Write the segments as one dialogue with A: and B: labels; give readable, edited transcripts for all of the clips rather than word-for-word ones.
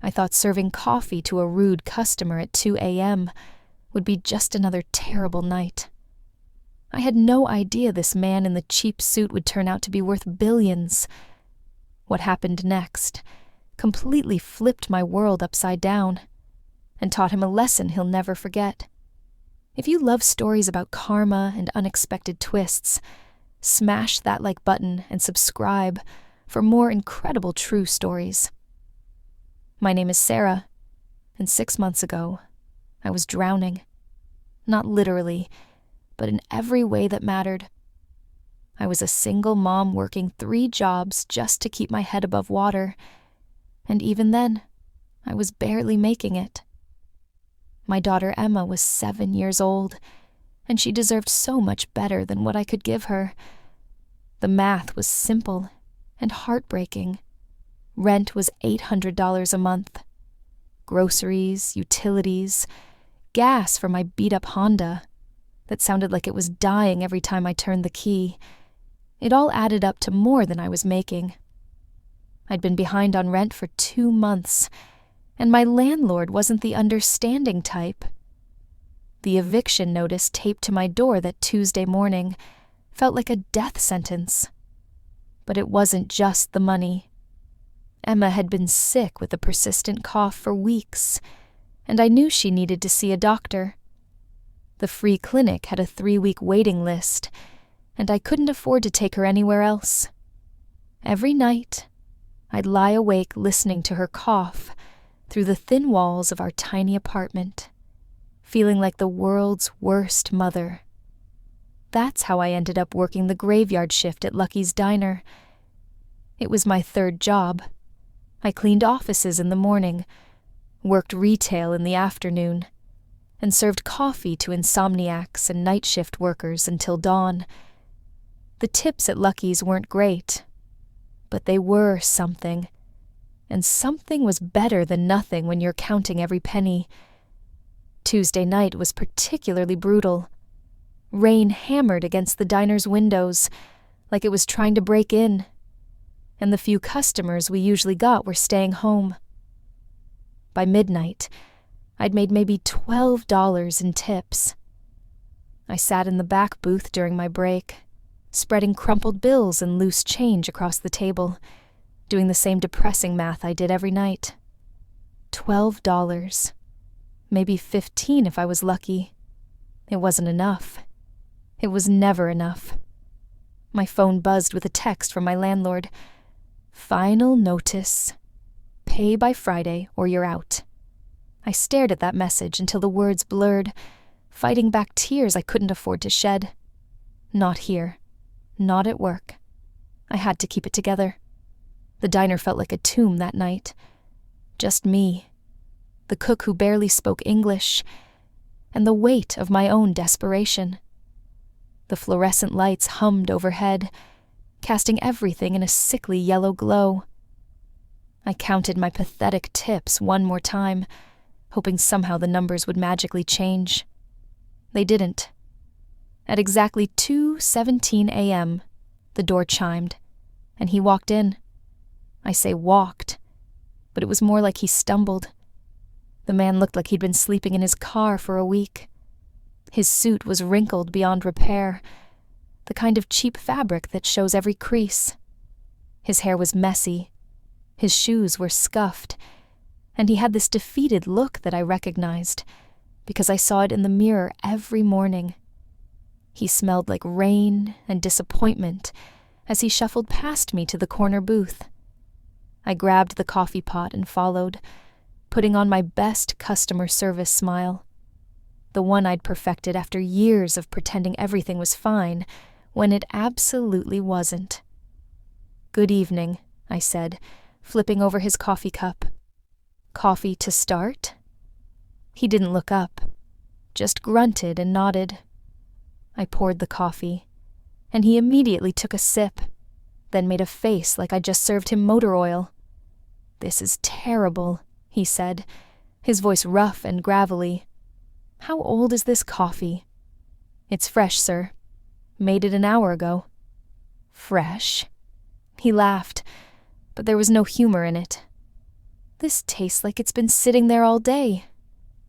A: I thought serving coffee to a rude customer at 2 a.m. would be just another terrible night. I had no idea this man in the cheap suit would turn out to be worth billions. What happened next completely flipped my world upside down and taught him a lesson he'll never forget. If you love stories about karma and unexpected twists, smash that like button and subscribe for more incredible true stories. My name is Sarah, and 6 months ago, I was drowning. Not literally, but in every way that mattered. I was a single mom working 3 jobs just to keep my head above water, and even then, I was barely making it. My daughter Emma was 7 years old, and she deserved so much better than what I could give her. The math was simple and heartbreaking. Rent was $800 a month. Groceries, utilities, gas for my beat-up Honda that sounded like it was dying every time I turned the key. It all added up to more than I was making. I'd been behind on rent for 2 months, and my landlord wasn't the understanding type. The eviction notice taped to my door that Tuesday morning felt like a death sentence. But it wasn't just the money. Emma had been sick with a persistent cough for weeks, and I knew she needed to see a doctor. The free clinic had a 3-week waiting list, and I couldn't afford to take her anywhere else. Every night, I'd lie awake listening to her cough through the thin walls of our tiny apartment, feeling like the world's worst mother. That's how I ended up working the graveyard shift at Lucky's Diner. It was my 3rd job. I cleaned offices in the morning, worked retail in the afternoon, and served coffee to insomniacs and night shift workers until dawn. The tips at Lucky's weren't great, but they were something. And something was better than nothing when you're counting every penny. Tuesday night was particularly brutal. Rain hammered against the diner's windows like it was trying to break in, and the few customers we usually got were staying home. By midnight, I'd made maybe $12 in tips. I sat in the back booth during my break, spreading crumpled bills and loose change across the table, doing the same depressing math I did every night. $12. Maybe 15 if I was lucky. It wasn't enough. It was never enough. My phone buzzed with a text from my landlord. Final notice. Pay by Friday or you're out. I stared at that message until the words blurred, fighting back tears I couldn't afford to shed. Not here. Not at work. I had to keep it together. The diner felt like a tomb that night. Just me, the cook who barely spoke English, and the weight of my own desperation. The fluorescent lights hummed overhead, casting everything in a sickly yellow glow. I counted my pathetic tips one more time, hoping somehow the numbers would magically change. They didn't. At exactly 2:17 a.m., the door chimed, and he walked in. I say walked, but it was more like he stumbled. The man looked like he'd been sleeping in his car for a week. His suit was wrinkled beyond repair, the kind of cheap fabric that shows every crease. His hair was messy, his shoes were scuffed, and he had this defeated look that I recognized, because I saw it in the mirror every morning. He smelled like rain and disappointment as he shuffled past me to the corner booth. I grabbed the coffee pot and followed, putting on my best customer service smile, the one I'd perfected after years of pretending everything was fine when it absolutely wasn't. "Good evening," I said, flipping over his coffee cup. "Coffee to start?" He didn't look up, just grunted and nodded. I poured the coffee, and he immediately took a sip, then made a face like I'd just served him motor oil. "This is terrible," he said, his voice rough and gravelly. "How old is this coffee?" "It's fresh, sir. Made it an hour ago." "Fresh?" He laughed, but there was no humor in it. This tastes like it's been sitting there all day.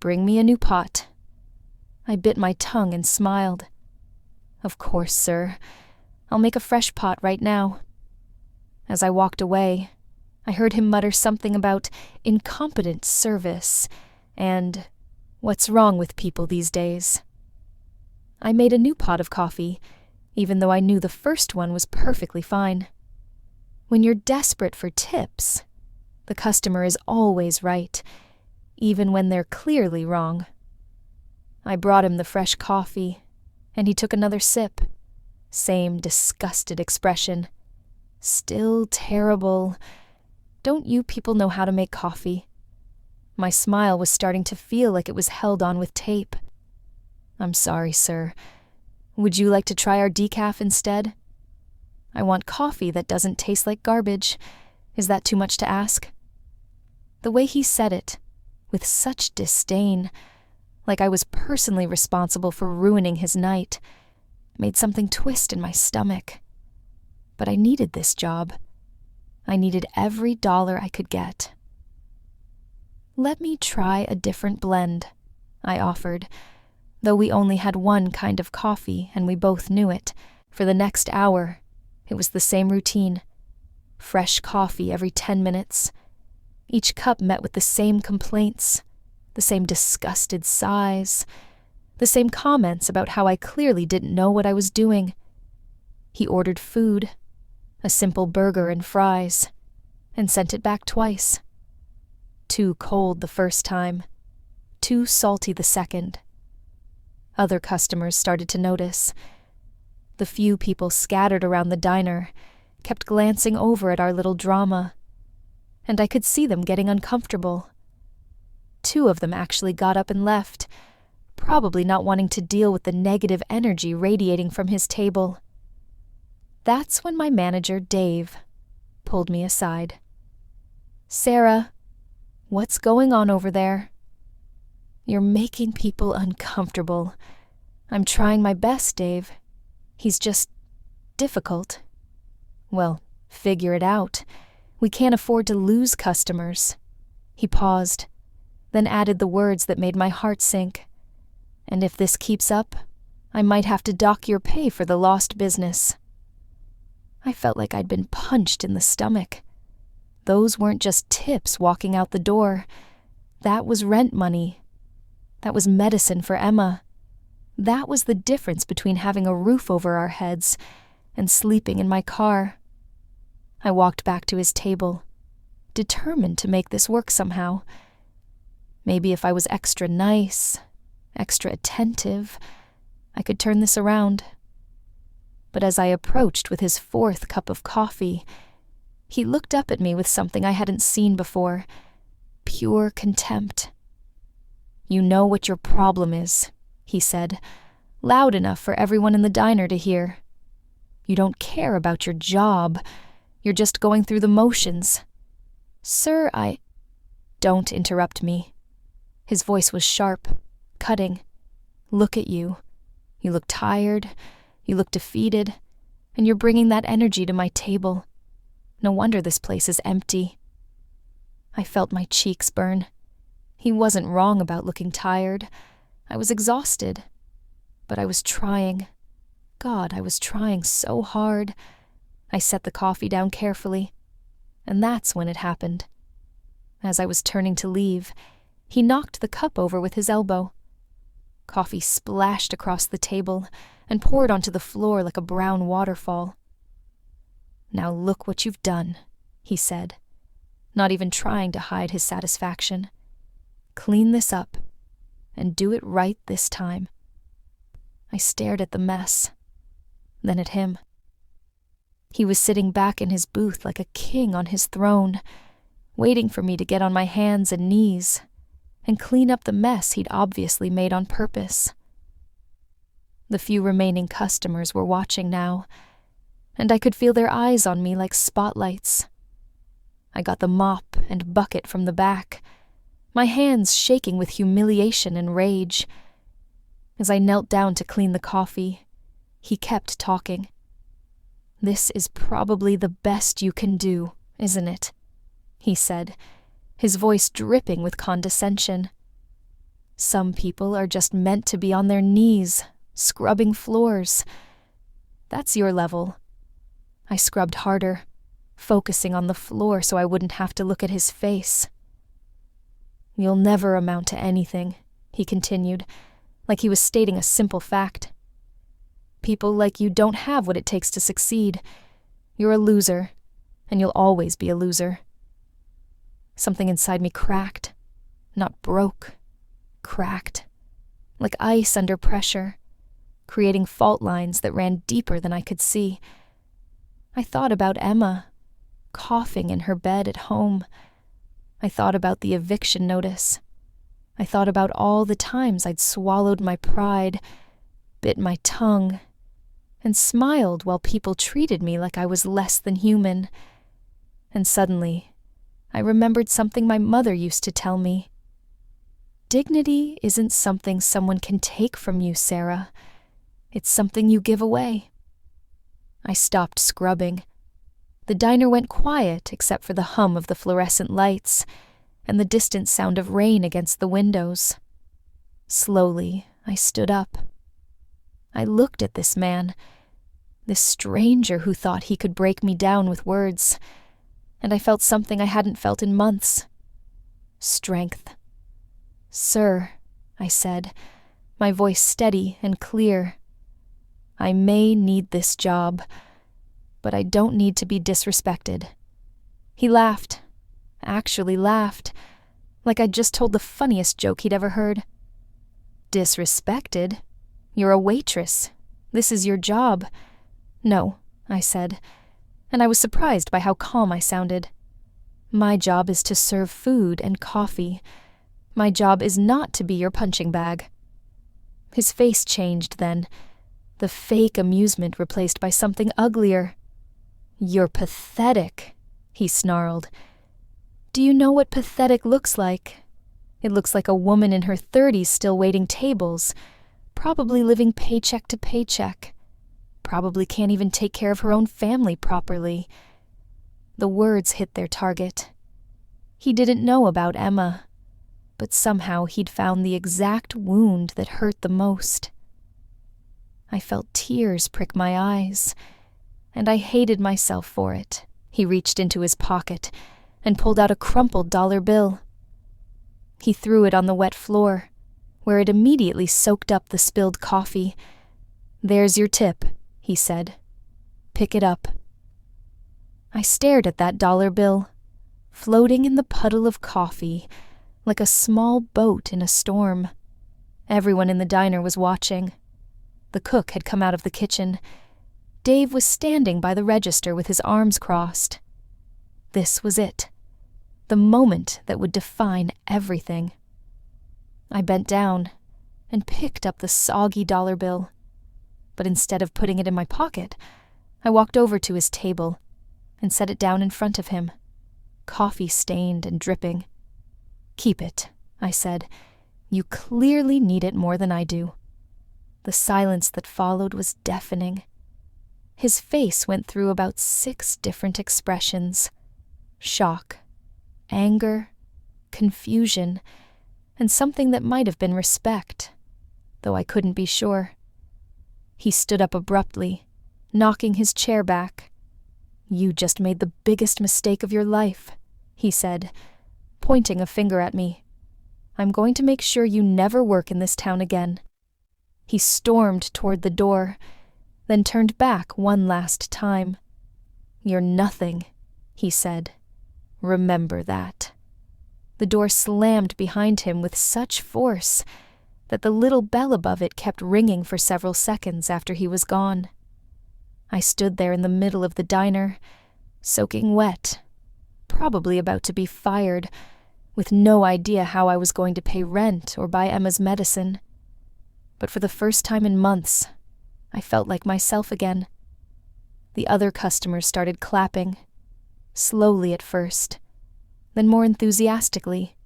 A: Bring me a new pot." I bit my tongue and smiled. "Of course, sir. I'll make a fresh pot right now." As I walked away, I heard him mutter something about incompetent service and what's wrong with people these days. I made a new pot of coffee, even though I knew the first one was perfectly fine. When you're desperate for tips, the customer is always right, even when they're clearly wrong. I brought him the fresh coffee, and he took another sip. Same disgusted expression. "Still terrible. Don't you people know how to make coffee?" My smile was starting to feel like it was held on with tape. "I'm sorry, sir. Would you like to try our decaf instead? I want coffee that doesn't taste like garbage. Is that too much to ask?" The way he said it, with such disdain, like I was personally responsible for ruining his night, made something twist in my stomach. But I needed this job. I needed every dollar I could get. "Let me try a different blend," I offered, though we only had one kind of coffee and we both knew it. For the next hour, it was the same routine. Fresh coffee every 10 minutes. Each cup met with the same complaints, the same disgusted sighs, the same comments about how I clearly didn't know what I was doing. He ordered food, a simple burger and fries, and sent it back twice. Too cold the first time, too salty the second. Other customers started to notice. The few people scattered around the diner kept glancing over at our little drama, and I could see them getting uncomfortable. 2 of them actually got up and left, probably not wanting to deal with the negative energy radiating from his table. That's when my manager, Dave, pulled me aside. "Sarah, what's going on over there?" "You're making people uncomfortable. I'm trying my best, Dave. He's just difficult." "Well, figure it out. We can't afford to lose customers." He paused, then added the words that made my heart sink. "And if this keeps up, I might have to dock your pay for the lost business." I felt like I'd been punched in the stomach. Those weren't just tips walking out the door. That was rent money. That was medicine for Emma. That was the difference between having a roof over our heads and sleeping in my car. I walked back to his table, determined to make this work somehow. Maybe if I was extra nice, extra attentive, I could turn this around. But as I approached with his 4th cup of coffee, he looked up at me with something I hadn't seen before, pure contempt. "You know what your problem is," he said, loud enough for everyone in the diner to hear. "You don't care about your job. You're just going through the motions." "Sir, Don't interrupt me." His voice was sharp, cutting. "Look at you. You look tired, you look defeated, and you're bringing that energy to my table. No wonder this place is empty." I felt my cheeks burn. He wasn't wrong about looking tired. I was exhausted. But I was trying. God, I was trying so hard. I set the coffee down carefully, and that's when it happened. As I was turning to leave, he knocked the cup over with his elbow. Coffee splashed across the table and poured onto the floor like a brown waterfall. "Now look what you've done," he said, not even trying to hide his satisfaction. "Clean this up, and do it right this time." I stared at the mess, then at him. He was sitting back in his booth like a king on his throne, waiting for me to get on my hands and knees and clean up the mess he'd obviously made on purpose. The few remaining customers were watching now, and I could feel their eyes on me like spotlights. I got the mop and bucket from the back, my hands shaking with humiliation and rage. As I knelt down to clean the coffee, he kept talking. "This is probably the best you can do, isn't it?" he said, his voice dripping with condescension. Some people are just meant to be on their knees, scrubbing floors. That's your level. I scrubbed harder, focusing on the floor so I wouldn't have to look at his face. You'll never amount to anything, he continued, like he was stating a simple fact. People like you don't have what it takes to succeed. You're a loser, and you'll always be a loser. Something inside me cracked, not broke, cracked, like ice under pressure, creating fault lines that ran deeper than I could see. I thought about Emma, coughing in her bed at home. I thought about the eviction notice. I thought about all the times I'd swallowed my pride, bit my tongue, and smiled while people treated me like I was less than human. And suddenly, I remembered something my mother used to tell me. Dignity isn't something someone can take from you, Sarah. It's something you give away. I stopped scrubbing. The diner went quiet except for the hum of the fluorescent lights and the distant sound of rain against the windows. Slowly, I stood up. I looked at this man, this stranger who thought he could break me down with words, and I felt something I hadn't felt in months. Strength. "Sir," I said, my voice steady and clear, "I may need this job, but I don't need to be disrespected." He laughed, actually laughed, like I'd just told the funniest joke he'd ever heard. "Disrespected? You're a waitress. This is your job." "No," I said, and I was surprised by how calm I sounded. "My job is to serve food and coffee. My job is not to be your punching bag." His face changed then, the fake amusement replaced by something uglier. "You're pathetic," he snarled. "Do you know what pathetic looks like? It looks like a woman in her 30s still waiting tables, probably living paycheck to paycheck, probably can't even take care of her own family properly." The words hit their target. He didn't know about Emma, but somehow he'd found the exact wound that hurt the most. I felt tears prick my eyes, and I hated myself for it. He reached into his pocket and pulled out a crumpled dollar bill. He threw it on the wet floor, where it immediately soaked up the spilled coffee. "There's your tip," he said. "Pick it up." I stared at that dollar bill, floating in the puddle of coffee, like a small boat in a storm. Everyone in the diner was watching. The cook had come out of the kitchen. Dave was standing by the register with his arms crossed. This was it, the moment that would define everything. I bent down and picked up the soggy dollar bill, but instead of putting it in my pocket, I walked over to his table and set it down in front of him, coffee-stained and dripping. "Keep it," I said. "You clearly need it more than I do." The silence that followed was deafening. His face went through about 6 different expressions: shock, anger, confusion, and something that might have been respect, though I couldn't be sure. He stood up abruptly, knocking his chair back. "You just made the biggest mistake of your life," he said, pointing a finger at me. "I'm going to make sure you never work in this town again." He stormed toward the door, then turned back one last time. "You're nothing," he said. "Remember that." The door slammed behind him with such force that the little bell above it kept ringing for several seconds after he was gone. I stood there in the middle of the diner, soaking wet, probably about to be fired, with no idea how I was going to pay rent or buy Emma's medicine. But for the first time in months, I felt like myself again. The other customers started clapping, slowly at first, then more enthusiastically.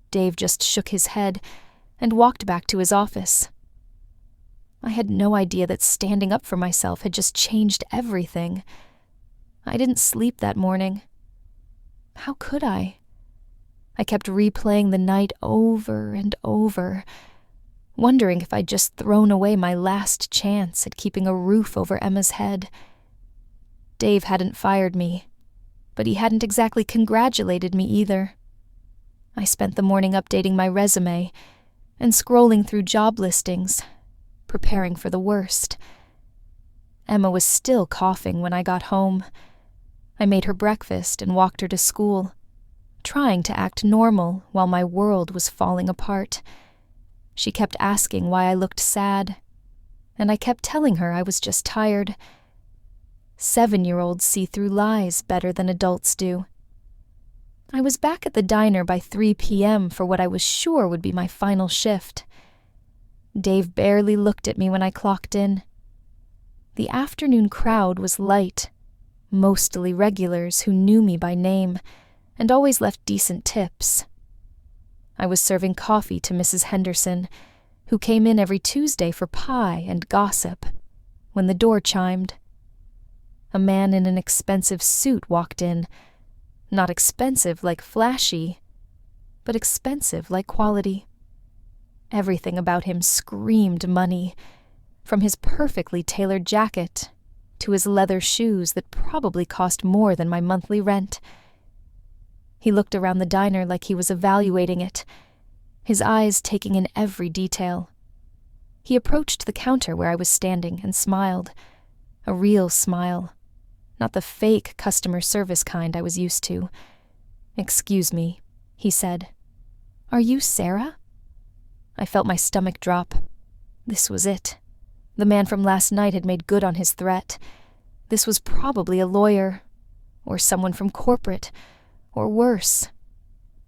A: Dave just shook his head and walked back to his office. I had no idea that standing up for myself had just changed everything. I didn't sleep that morning. How could I? I kept replaying the night over and over, wondering if I'd just thrown away my last chance at keeping a roof over Emma's head. Dave hadn't fired me, but he hadn't exactly congratulated me either. I spent the morning updating my resume and scrolling through job listings, preparing for the worst. Emma was still coughing when I got home. I made her breakfast and walked her to school, trying to act normal while my world was falling apart. She kept asking why I looked sad, and I kept telling her I was just tired. 7-year-olds see through lies better than adults do. I was back at the diner by 3 p.m. for what I was sure would be my final shift. Dave barely looked at me when I clocked in. The afternoon crowd was light, mostly regulars who knew me by name and always left decent tips. I was serving coffee to Mrs. Henderson, who came in every Tuesday for pie and gossip, when the door chimed. A man in an expensive suit walked in, not expensive like flashy, but expensive like quality. Everything about him screamed money, from his perfectly tailored jacket to his leather shoes that probably cost more than my monthly rent. He looked around the diner like he was evaluating it, his eyes taking in every detail. He approached the counter where I was standing and smiled, a real smile, not the fake customer service kind I was used to. "Excuse me," he said. "Are you Sarah?" I felt my stomach drop. This was it. The man from last night had made good on his threat. This was probably a lawyer, or someone from corporate, or worse,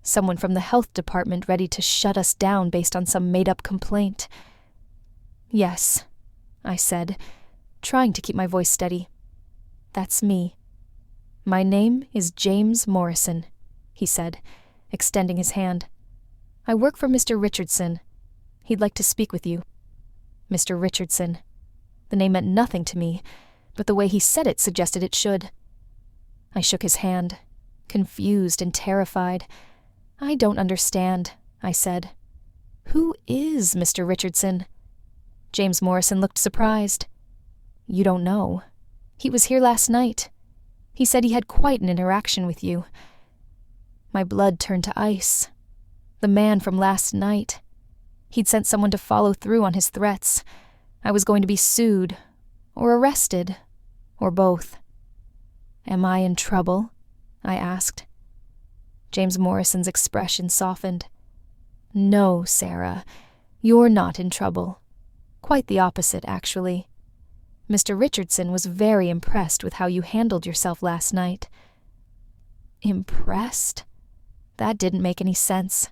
A: someone from the health department ready to shut us down based on some made-up complaint. "Yes," I said, trying to keep my voice steady. "That's me. My name is James Morrison," he said, extending his hand. "I work for Mr. Richardson. He'd like to speak with you." Mr. Richardson. The name meant nothing to me, but the way he said it suggested it should. I shook his hand, confused and terrified. "I don't understand," I said. "Who is Mr. Richardson?" James Morrison looked surprised. "You don't know. He was here last night. He said he had quite an interaction with you." My blood turned to ice. The man from last night. He'd sent someone to follow through on his threats. I was going to be sued, or arrested, or both. "Am I in trouble?" I asked. James Morrison's expression softened. "No, Sarah, you're not in trouble. Quite the opposite, actually. Mr. Richardson was very impressed with how you handled yourself last night." Impressed? That didn't make any sense.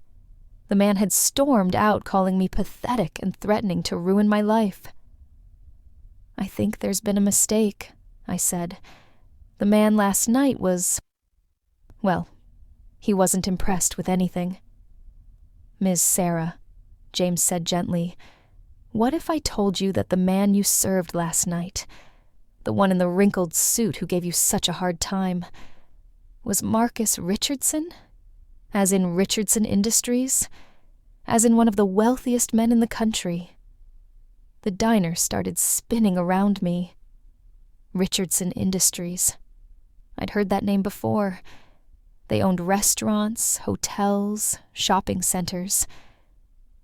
A: The man had stormed out calling me pathetic and threatening to ruin my life. "I think there's been a mistake," I said. "The man last night was... well, he wasn't impressed with anything." "Ms. Sarah," James said gently, "what if I told you that the man you served last night, the one in the wrinkled suit who gave you such a hard time, was Marcus Richardson? As in Richardson Industries? As in one of the wealthiest men in the country?" The diner started spinning around me. Richardson Industries. I'd heard that name before. They owned restaurants, hotels, shopping centers.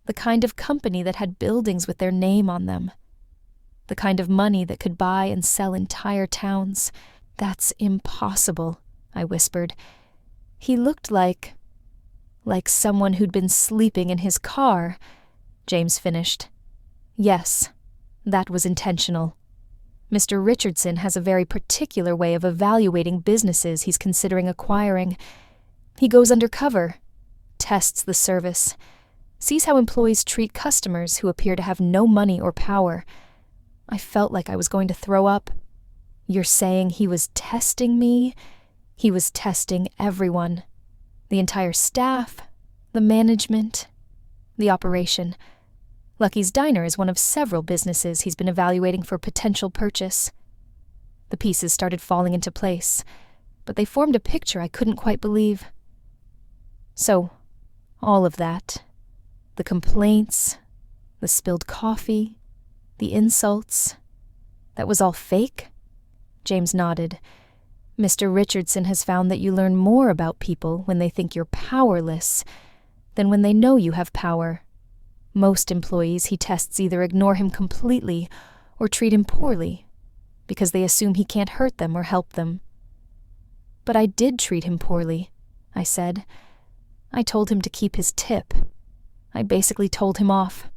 A: The kind of company that had buildings with their name on them. The kind of money that could buy and sell entire towns. "That's impossible," I whispered. "He looked like someone who'd been sleeping in his car," James finished. "Yes, that was intentional. Mr. Richardson has a very particular way of evaluating businesses he's considering acquiring. He goes undercover, tests the service, sees how employees treat customers who appear to have no money or power." I felt like I was going to throw up. "You're saying he was testing me?" "He was testing everyone. The entire staff, the management, the operation. Lucky's Diner is one of several businesses he's been evaluating for potential purchase." The pieces started falling into place, but they formed a picture I couldn't quite believe. "So, All of that. The complaints, the spilled coffee, the insults. That was all fake? James nodded. Mr. Richardson has found that you learn more about people when they think you're powerless than when they know you have power. Most employees he tests either ignore him completely or treat him poorly because they assume he can't hurt them or help them. But I did treat him poorly, I said. I told him to keep his tip. I basically told him off.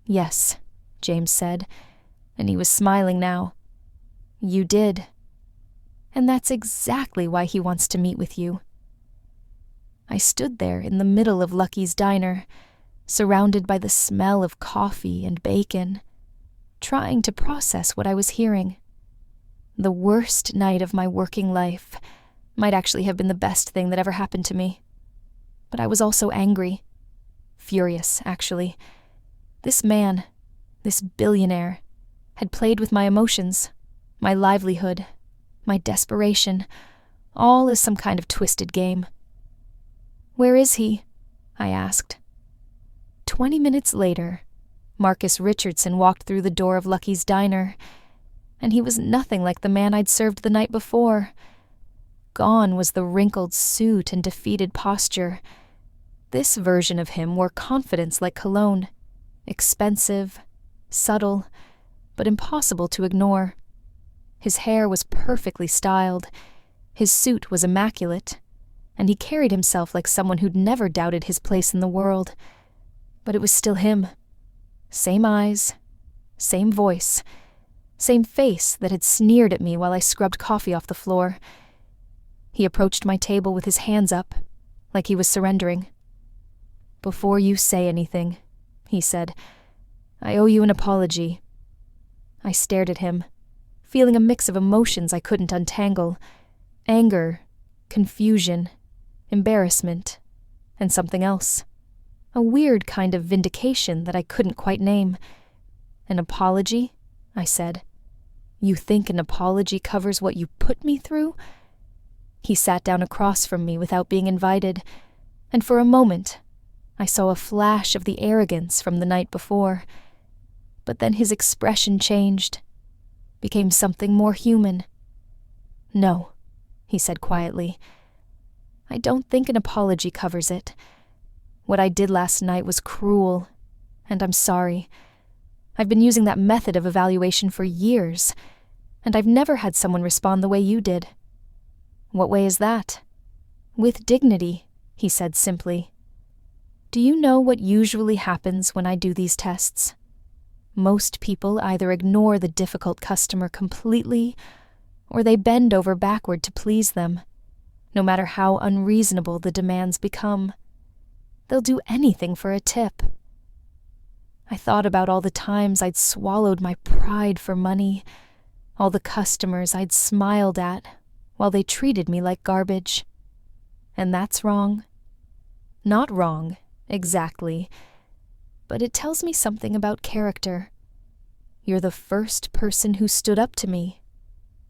A: Yes, James said, and he was smiling now. You did. And that's exactly why he wants to meet with you. I stood there in the middle of Lucky's diner, surrounded by the smell of coffee and bacon, trying to process what I was hearing. The worst night of my working life might actually have been the best thing that ever happened to me. But I was also angry. Furious, actually. This man, this billionaire, had played with my emotions, my livelihood, my desperation, all as some kind of twisted game. Where is he? I asked. 20 minutes later, Marcus Richardson walked through the door of Lucky's diner, and he was nothing like the man I'd served the night before. Gone was the wrinkled suit and defeated posture. This version of him wore confidence like cologne, expensive, subtle, but impossible to ignore. His hair was perfectly styled, his suit was immaculate, and he carried himself like someone who'd never doubted his place in the world. But it was still him. Same eyes, same voice, same face that had sneered at me while I scrubbed coffee off the floor. He approached my table with his hands up, like he was surrendering. Before you say anything, he said, I owe you an apology. I stared at him, feeling a mix of emotions I couldn't untangle. Anger, confusion, embarrassment, and something else. A weird kind of vindication that I couldn't quite name. An apology? I said. You think an apology covers what you put me through? He sat down across from me without being invited, and for a moment I saw a flash of the arrogance from the night before. But then his expression changed, became something more human. No, he said quietly. I don't think an apology covers it. What I did last night was cruel, and I'm sorry. I've been using that method of evaluation for years, and I've never had someone respond the way you did. What way is that? With dignity, he said simply. Do you know what usually happens when I do these tests? Most people either ignore the difficult customer completely, or they bend over backward to please them, no matter how unreasonable the demands become. They'll do anything for a tip. I thought about all the times I'd swallowed my pride for money, all the customers I'd smiled at while they treated me like garbage. And that's wrong. Not wrong, exactly, but it tells me something about character. You're the first person who stood up to me.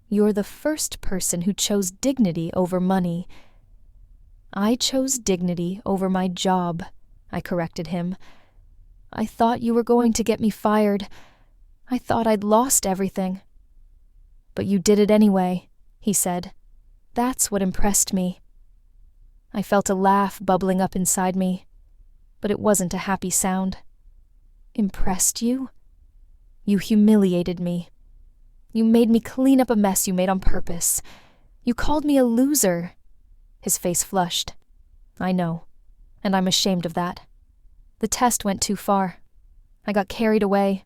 A: You're the first person who chose dignity over money. I chose dignity over my job, I corrected him. I thought you were going to get me fired. I thought I'd lost everything. But you did it anyway, he said. That's what impressed me. I felt a laugh bubbling up inside me, but it wasn't a happy sound. Impressed you? You humiliated me. You made me clean up a mess you made on purpose. You called me a loser. His face flushed. I know, and I'm ashamed of that. The test went too far. I got carried away.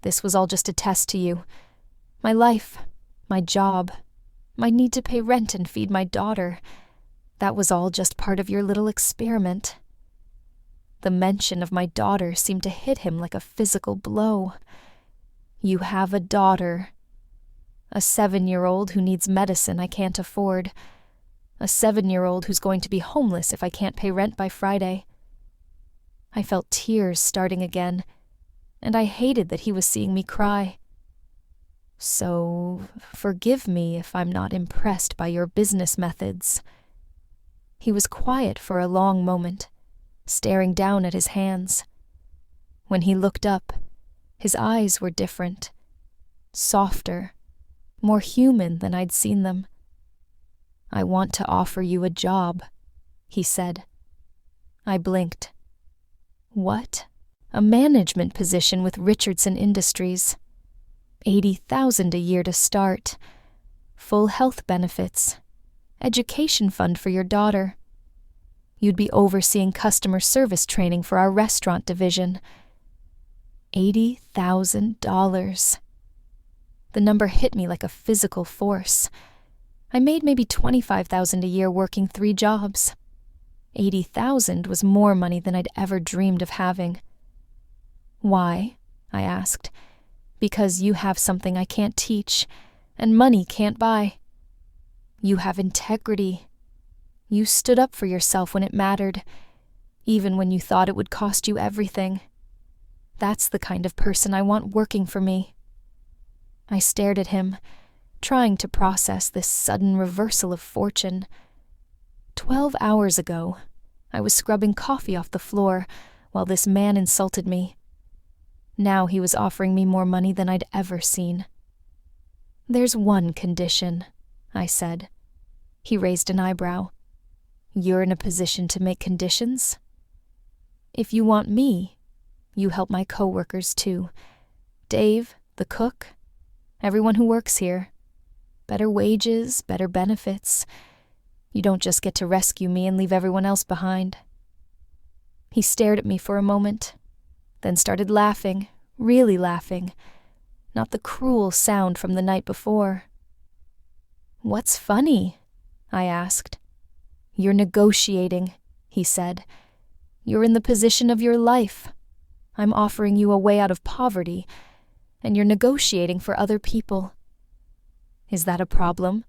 A: This was all just a test to you. My life, my job, my need to pay rent and feed my daughter. That was all just part of your little experiment. The mention of my daughter seemed to hit him like a physical blow. You have a daughter. A 7-year-old who needs medicine I can't afford. A 7-year-old who's going to be homeless if I can't pay rent by Friday. I felt tears starting again, and I hated that he was seeing me cry. So, forgive me if I'm not impressed by your business methods. He was quiet for a long moment, staring down at his hands. When he looked up, his eyes were different, softer, more human than I'd seen them. "I want to offer you a job," he said. I blinked. What? A management position with Richardson Industries. $80,000 a year to start. Full health benefits. Education fund for your daughter. You'd be overseeing customer service training for our restaurant division. $80,000. The number hit me like a physical force. I made maybe $25,000 a year working 3 jobs. $80,000 was more money than I'd ever dreamed of having. "Why?" I asked. "Because you have something I can't teach, and money can't buy. You have integrity. You stood up for yourself when it mattered, even when you thought it would cost you everything. That's the kind of person I want working for me." I stared at him, trying to process this sudden reversal of fortune. 12 hours ago, I was scrubbing coffee off the floor while this man insulted me. Now he was offering me more money than I'd ever seen. "There's one condition," I said. He raised an eyebrow. "You're in a position to make conditions? If you want me, you help my coworkers too. Dave, the cook, everyone who works here. Better wages, better benefits. You don't just get to rescue me and leave everyone else behind." He stared at me for a moment, then started laughing, really laughing, not the cruel sound from the night before. "What's funny?" I asked. "You're negotiating," he said. "You're in the position of your life. I'm offering you a way out of poverty, and you're negotiating for other people. Is that a problem?"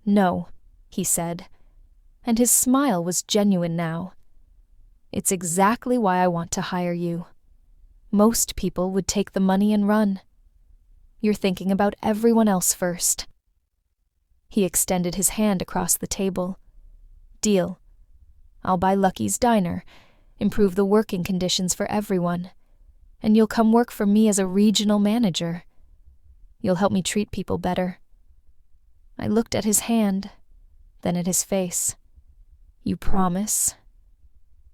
A: "No," he said, and his smile was genuine now. "It's exactly why I want to hire you. Most people would take the money and run. You're thinking about everyone else first." He extended his hand across the table. "Deal. I'll buy Lucky's Diner, improve the working conditions for everyone, and you'll come work for me as a regional manager. You'll help me treat people better." I looked at his hand, then at his face. "You promise?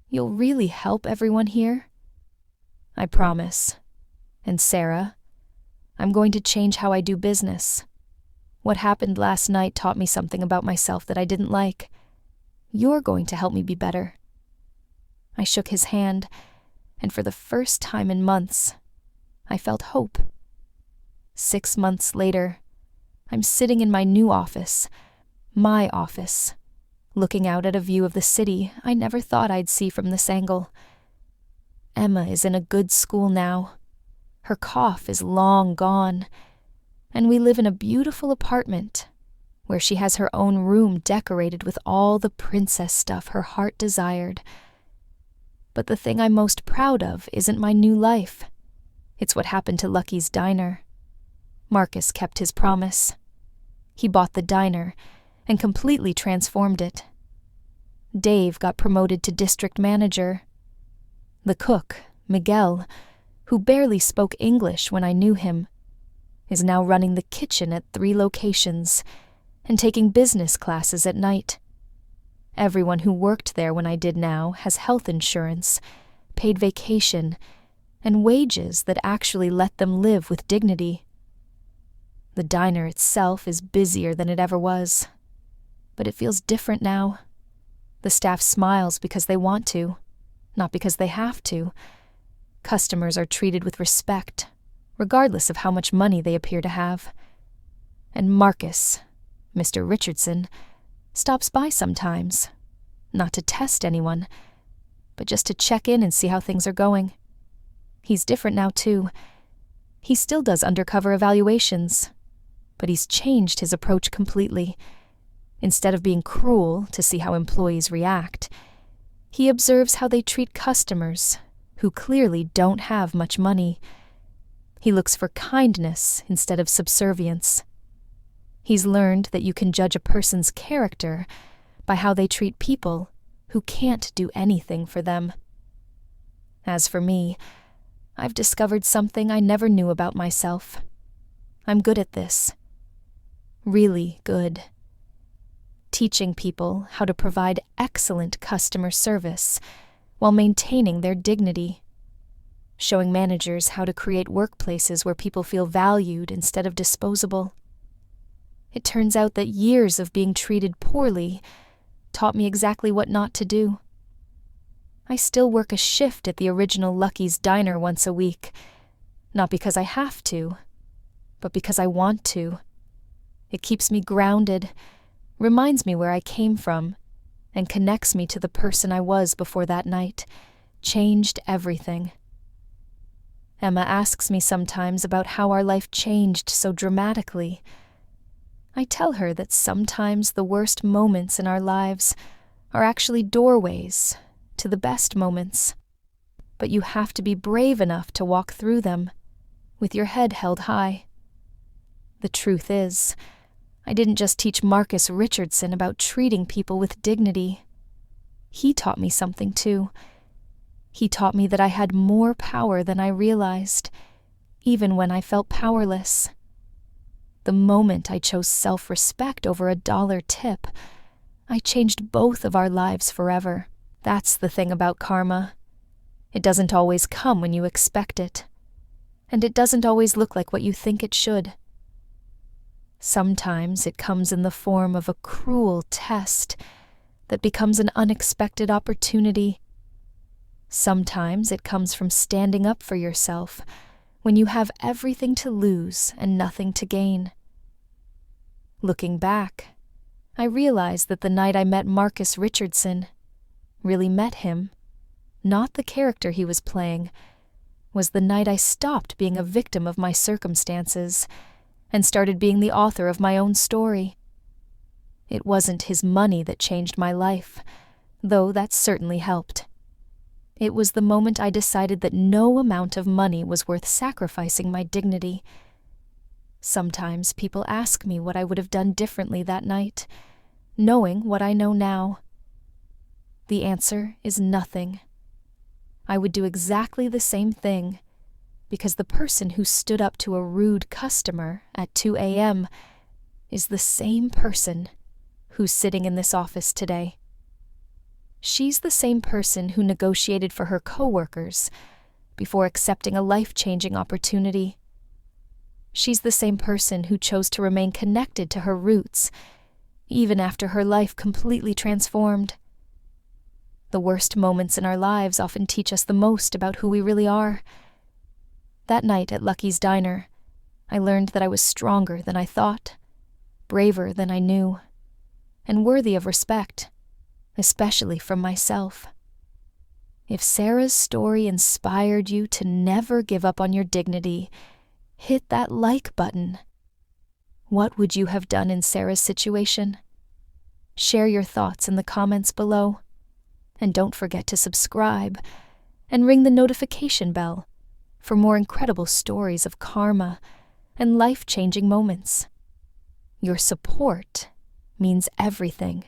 A: You'll really help everyone here?" "I promise. And Sarah, I'm going to change how I do business. What happened last night taught me something about myself that I didn't like. You're going to help me be better." I shook his hand, and for the first time in months, I felt hope. 6 months later, I'm sitting in my new office, my office, looking out at a view of the city I never thought I'd see from this angle. Emma is in a good school now. Her cough is long gone, and we live in a beautiful apartment where she has her own room decorated with all the princess stuff her heart desired. But the thing I'm most proud of isn't my new life. It's what happened to Lucky's Diner. Marcus kept his promise. He bought the diner and completely transformed it. Dave got promoted to district manager. The cook, Miguel, who barely spoke English when I knew him, is now running the kitchen at 3 locations and taking business classes at night. Everyone who worked there when I did now has health insurance, paid vacation, and wages that actually let them live with dignity. The diner itself is busier than it ever was, but it feels different now. The staff smiles because they want to, not because they have to. Customers are treated with respect, regardless of how much money they appear to have. And Marcus, Mr. Richardson, stops by sometimes, not to test anyone, but just to check in and see how things are going. He's different now, too. He still does undercover evaluations, but he's changed his approach completely. Instead of being cruel to see how employees react, he observes how they treat customers who clearly don't have much money. He looks for kindness instead of subservience. He's learned that you can judge a person's character by how they treat people who can't do anything for them. As for me, I've discovered something I never knew about myself. I'm good at this. Really good. Teaching people how to provide excellent customer service while maintaining their dignity. Showing managers how to create workplaces where people feel valued instead of disposable. It turns out that years of being treated poorly taught me exactly what not to do. I still work a shift at the original Lucky's Diner once a week, not because I have to, but because I want to. It keeps me grounded, reminds me where I came from, and connects me to the person I was before that night. Changed everything. Emma asks me sometimes about how our life changed so dramatically. I tell her that sometimes the worst moments in our lives are actually doorways to the best moments. But you have to be brave enough to walk through them, with your head held high. The truth is, I didn't just teach Marcus Richardson about treating people with dignity. He taught me something too. He taught me that I had more power than I realized, even when I felt powerless. The moment I chose self-respect over a $1 tip, I changed both of our lives forever. That's the thing about karma. It doesn't always come when you expect it, and it doesn't always look like what you think it should. Sometimes it comes in the form of a cruel test that becomes an unexpected opportunity. Sometimes it comes from standing up for yourself when you have everything to lose and nothing to gain. Looking back, I realized that the night I met Marcus Richardson, really met him, not the character he was playing, was the night I stopped being a victim of my circumstances and started being the author of my own story. It wasn't his money that changed my life, though that certainly helped. It was the moment I decided that no amount of money was worth sacrificing my dignity. Sometimes people ask me what I would have done differently that night, knowing what I know now. The answer is nothing. I would do exactly the same thing, because the person who stood up to a rude customer at 2 a.m. is the same person who's sitting in this office today. She's the same person who negotiated for her coworkers before accepting a life-changing opportunity. She's the same person who chose to remain connected to her roots, even after her life completely transformed. The worst moments in our lives often teach us the most about who we really are. That night at Lucky's Diner, I learned that I was stronger than I thought, braver than I knew, and worthy of respect, especially from myself. If Sarah's story inspired you to never give up on your dignity, hit that like button. What would you have done in Sarah's situation? Share your thoughts in the comments below. And don't forget to subscribe and ring the notification bell for more incredible stories of karma and life-changing moments. Your support means everything.